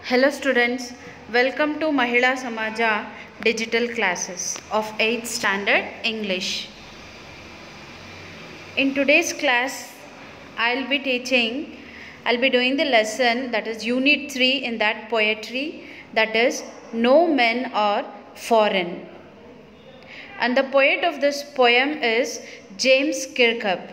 Hello students, welcome to Mahila Samaja digital classes of 8th standard English. In today's class, I'll be doing the lesson that is unit 3 in that poetry, that is No Men Are Foreign. And the poet of this poem is Mssklr.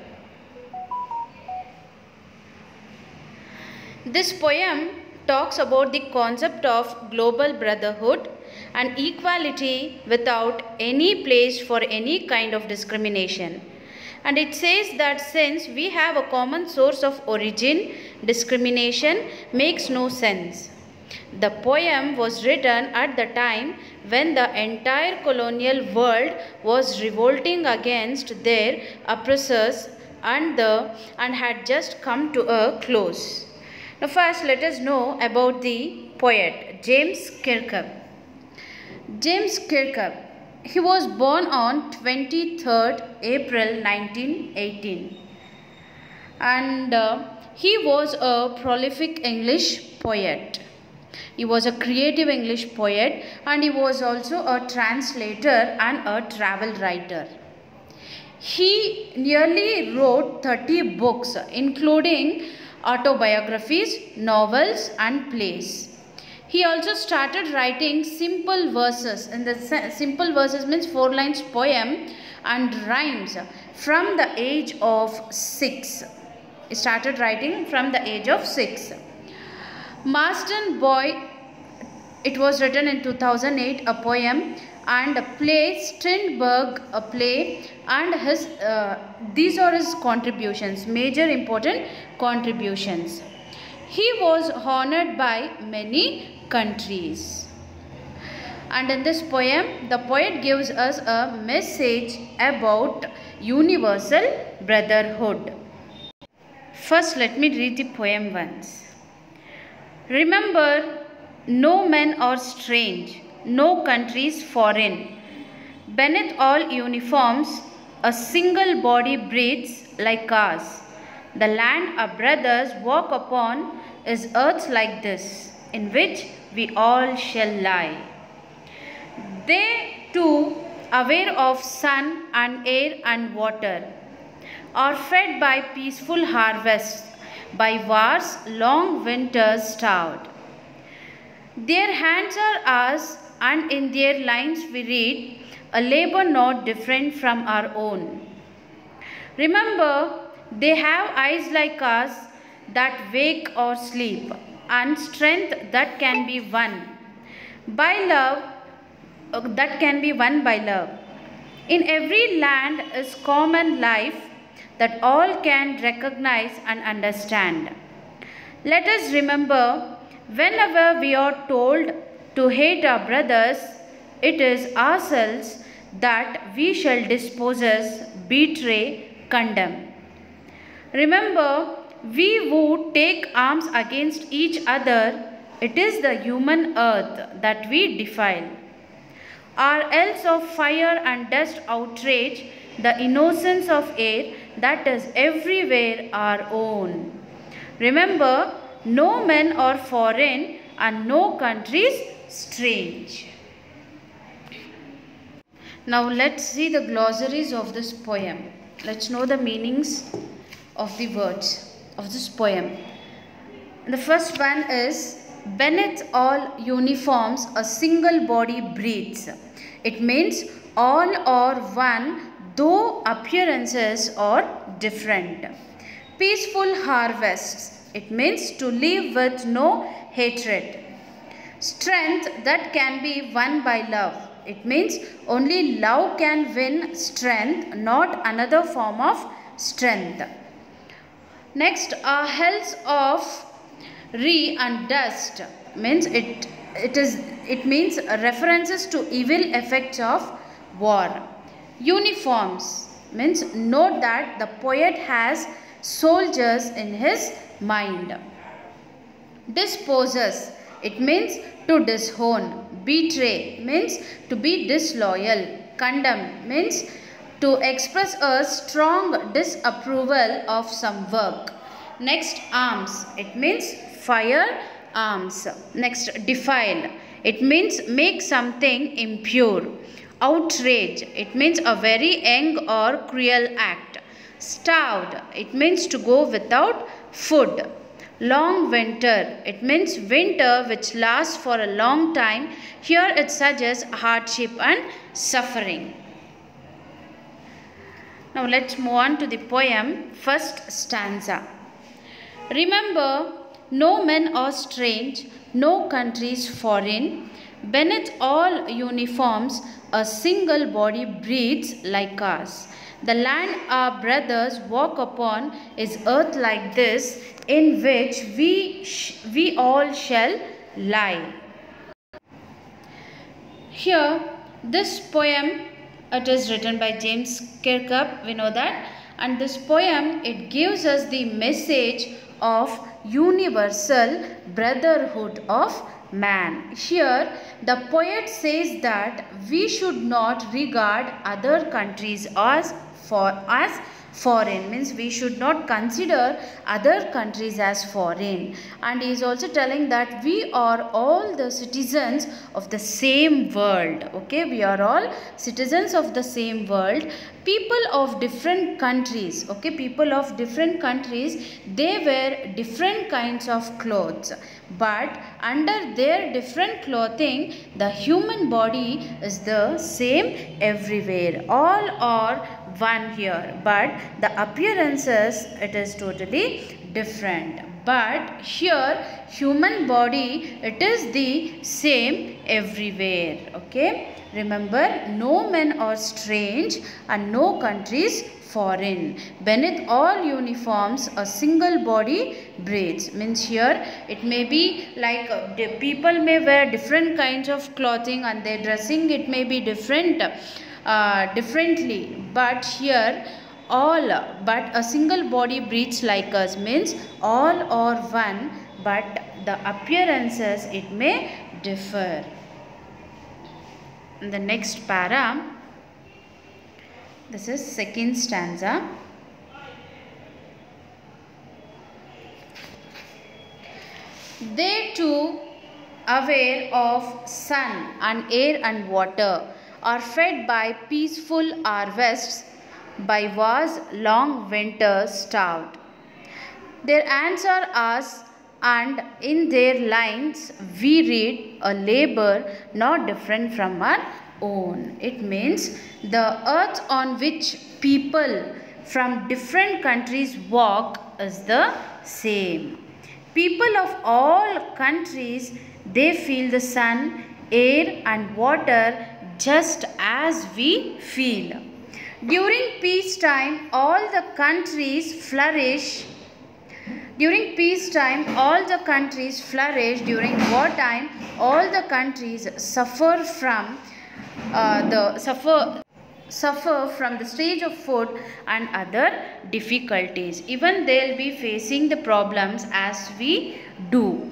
This poem talks about the concept of global brotherhood and equality without any place for any kind of discrimination. And it says that since we have a common source of origin, discrimination makes no sense. The poem was written at the time when the entire colonial world was revolting against their oppressors and had just come to a close. Now first let us know about the poet Mssklr. Mssklr, he was born on 23rd April 1918 and he was a prolific English poet. He was a creative English poet and he was also a translator and a travel writer. He nearly wrote 30 books including autobiographies, novels and plays. He also started writing simple verses. And the simple verses means 4 lines poem and rhymes from the age of 6. He started writing from the age of 6. Marston Boy, it was written in 2008, a poem, and a play, Strindberg, a play, and these are his contributions, major important contributions. He was honored by many countries. And in this poem, the poet gives us a message about universal brotherhood. First, let me read the poem once. Remember, no men are strange, no countries foreign. Beneath all uniforms, a single body breathes like ours. The land our brothers walk upon is earth like this, in which we all shall lie. They too, aware of sun and air and water, are fed by peaceful harvests, by wars long winters starved. Their hands are ours, and in their lines we read a labor not different from our own. Remember, they have eyes like us that wake or sleep, and strength that can be won by love, In every land is common life that all can recognize and understand. Let us remember, whenever we are told to hate our brothers, it is ourselves that we shall dispossess, betray, condemn. Remember, we who take arms against each other, it is the human earth that we defile. Our elves of fire and dust outrage the innocence of air that is everywhere our own. Remember, no men are foreign and no countries strange. Now let's see the glossaries of this poem. Let's know the meanings of the words of this poem. The first one is, beneath all uniforms a single body breathes. It means all are one though appearances are different. Peaceful harvests. It means to live with no hatred. Strength that can be won by love. It means only love can win strength, not another form of strength. Next, hells of re and dust means it means references to evil effects of war. Uniforms means note that the poet has soldiers in his mind. Disposes, it means to disown. Betray means to be disloyal. Condemn means to express a strong disapproval of some work. Next, arms, it means fire arms. Next, defile. It means make something impure. Outrage. It means a very young or cruel act. Starved. It means to go without food. Long winter. It means winter which lasts for a long time. Here it suggests hardship and suffering. Now let's move on to the poem. First stanza. Remember, no men are strange, no countries foreign. Beneath all uniforms, a single body breathes like us. The land our brothers walk upon is earth like this, in which we all shall lie. Here, this poem, it is written by Mssklr, we know that. And this poem, it gives us the message of universal brotherhood of man. Here, the poet says that we should not regard other countries as foreign, means we should not consider other countries as foreign. And he is also telling that we are all the citizens of the same world. Okay, we are all citizens of the same world. People of different countries, okay, people of different countries, they wear different kinds of clothes, but under their different clothing, the human body is the same everywhere. All are one here, but the appearances, it is totally different. But here, human body, it is the same everywhere. Okay, remember, no men are strange and no countries foreign. Beneath all uniforms, a single body breathes. Means here, it may be like people may wear different kinds of clothing and their dressing, it may be different. Differently, but here but a single body breathes like us, means all are one, but the appearances, it may differ. In the next para, this is second stanza. They too, aware of sun and air and water, are fed by peaceful harvests, by war's long winter starved. Their hands are ours, and in their lines we read a labor not different from our own. It means the earth on which people from different countries walk is the same. People of all countries, they feel the sun, air and water just as we feel. During peacetime, all the countries flourish. During peacetime, all the countries flourish. During wartime, all the countries suffer from the stage of food and other difficulties. Even they will be facing the problems as we do.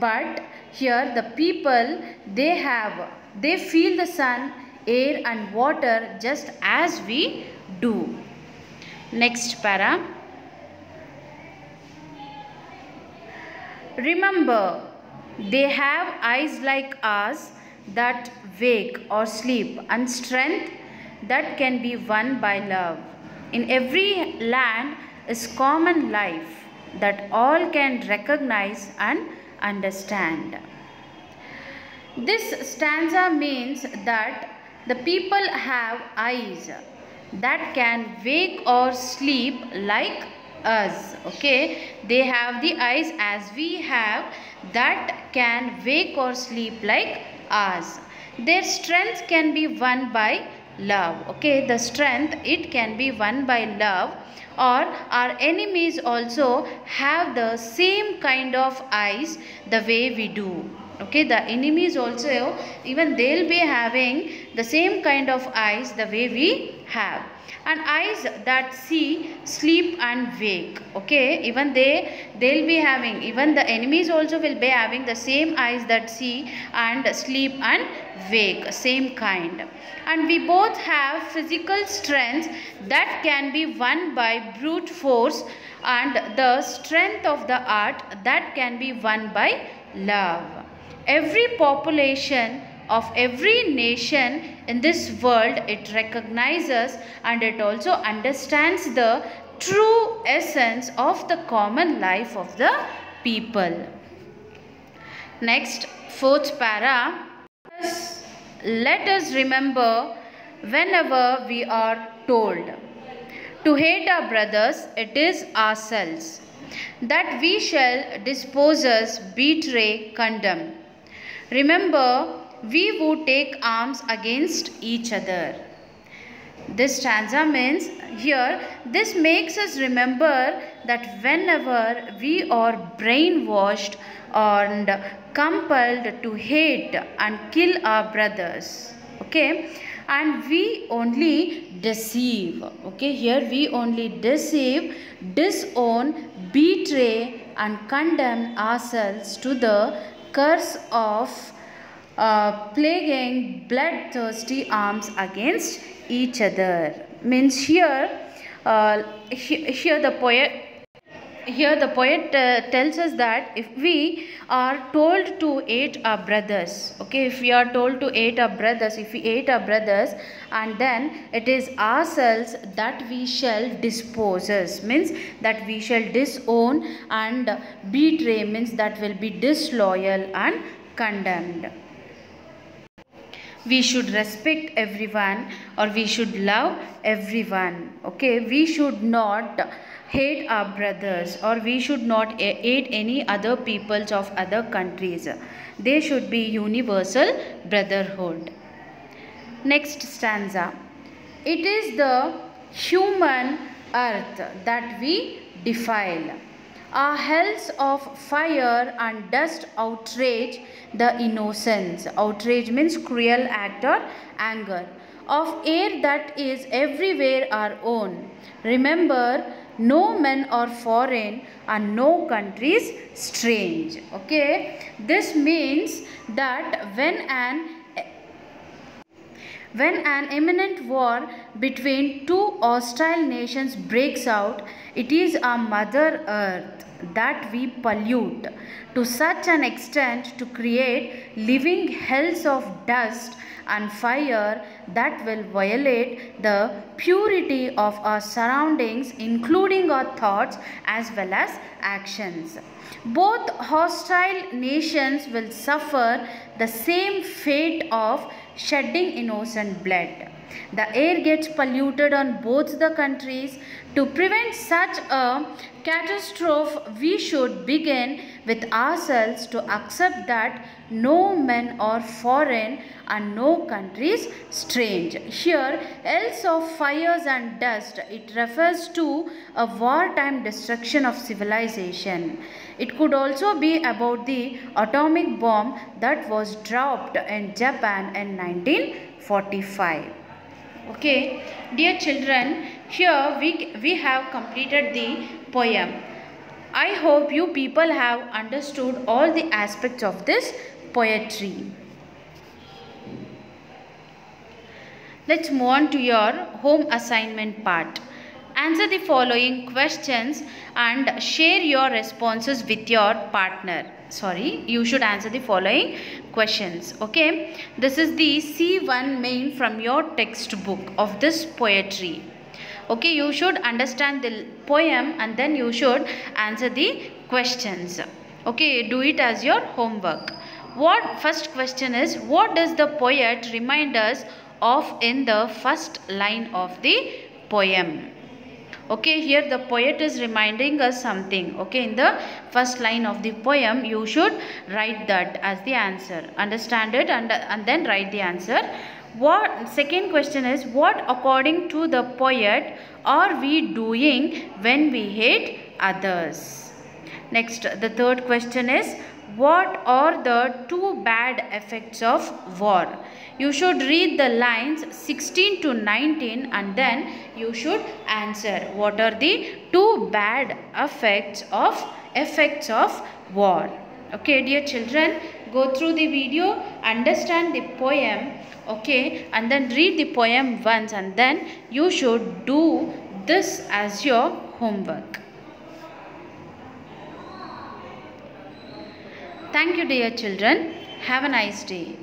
But here the people, they feel the sun, air and water just as we do. Next para. Remember, they have eyes like ours that wake or sleep, and strength that can be won by love. In every land is common life that all can recognize and understand. This stanza means that the people have eyes that can wake or sleep like us. Okay, they have the eyes as we have that can wake or sleep like us. Their strength can be won by love. Okay, the strength, it can be won by love. Or our enemies also have the same kind of eyes the way we do. Okay, the enemies also, even they'll be having the same kind of eyes the way we have. And eyes that see, sleep and wake. Okay, even they'll be having, even the enemies also will be having the same eyes that see and sleep and wake, same kind. And we both have physical strength that can be won by brute force, and the strength of the art that can be won by love. Every population of every nation in this world, it recognizes and it also understands the true essence of the common life of the people. Next, fourth para. Let us remember whenever we are told to hate our brothers, it is ourselves, that we shall dispose, betray, condemn. Remember, we who take arms against each other. This stanza means here, this makes us remember that whenever we are brainwashed and compelled to hate and kill our brothers, okay, and we only deceive, okay, here we only deceive, disown, betray and condemn ourselves to the curse of plaguing bloodthirsty arms against each other. Means here the poet tells us that if we are told to hate our brothers, okay, if we are told to hate our brothers, if we hate our brothers, and then it is ourselves that we shall dispose, means that we shall disown, and betray means that will be disloyal and condemned. We should respect everyone, or we should love everyone, okay, we should not hate our brothers, or we should not hate any other peoples of other countries. They should be universal brotherhood. Next stanza. It is the human earth that we defile. Our hells of fire and dust outrage the innocence. Outrage means cruel act or anger. Of air that is everywhere our own. Remember, no men are foreign and no countries strange. Okay, this means that when an imminent war between two hostile nations breaks out, it is our mother earth that we pollute to such an extent to create living hells of dust and fire that will violate the purity of our surroundings, including our thoughts as well as actions. Both hostile nations will suffer the same fate of shedding innocent blood. The air gets polluted on both the countries. To prevent such a catastrophe, we should begin with ourselves to accept that no men are foreign and no countries strange. Here, else of fires and dust, it refers to a wartime destruction of civilization. It could also be about the atomic bomb that was dropped in Japan in 1945. Okay, dear children, here we have completed the poem. I hope you people have understood all the aspects of this poetry. Let's move on to your home assignment part. Answer the following questions and share your responses with your partner. You should answer the following questions. Okay, this is the C1 main from your textbook of this poetry. Okay, you should understand the poem and then you should answer the questions. Okay, do it as your homework. First question is, what does the poet remind us of in the first line of the poem? Okay, here the poet is reminding us something. Okay, in the first line of the poem, you should write that as the answer. Understand it and then write the answer. Second question is, what according to the poet are we doing when we hate others? Next, the third question is, what are the two bad effects of war? You should read the lines 16 to 19 and then you should answer. What are the two bad effects of war? Okay, dear children, go through the video, understand the poem, okay, and then read the poem once and then you should do this as your homework. Thank you, dear children. Have a nice day.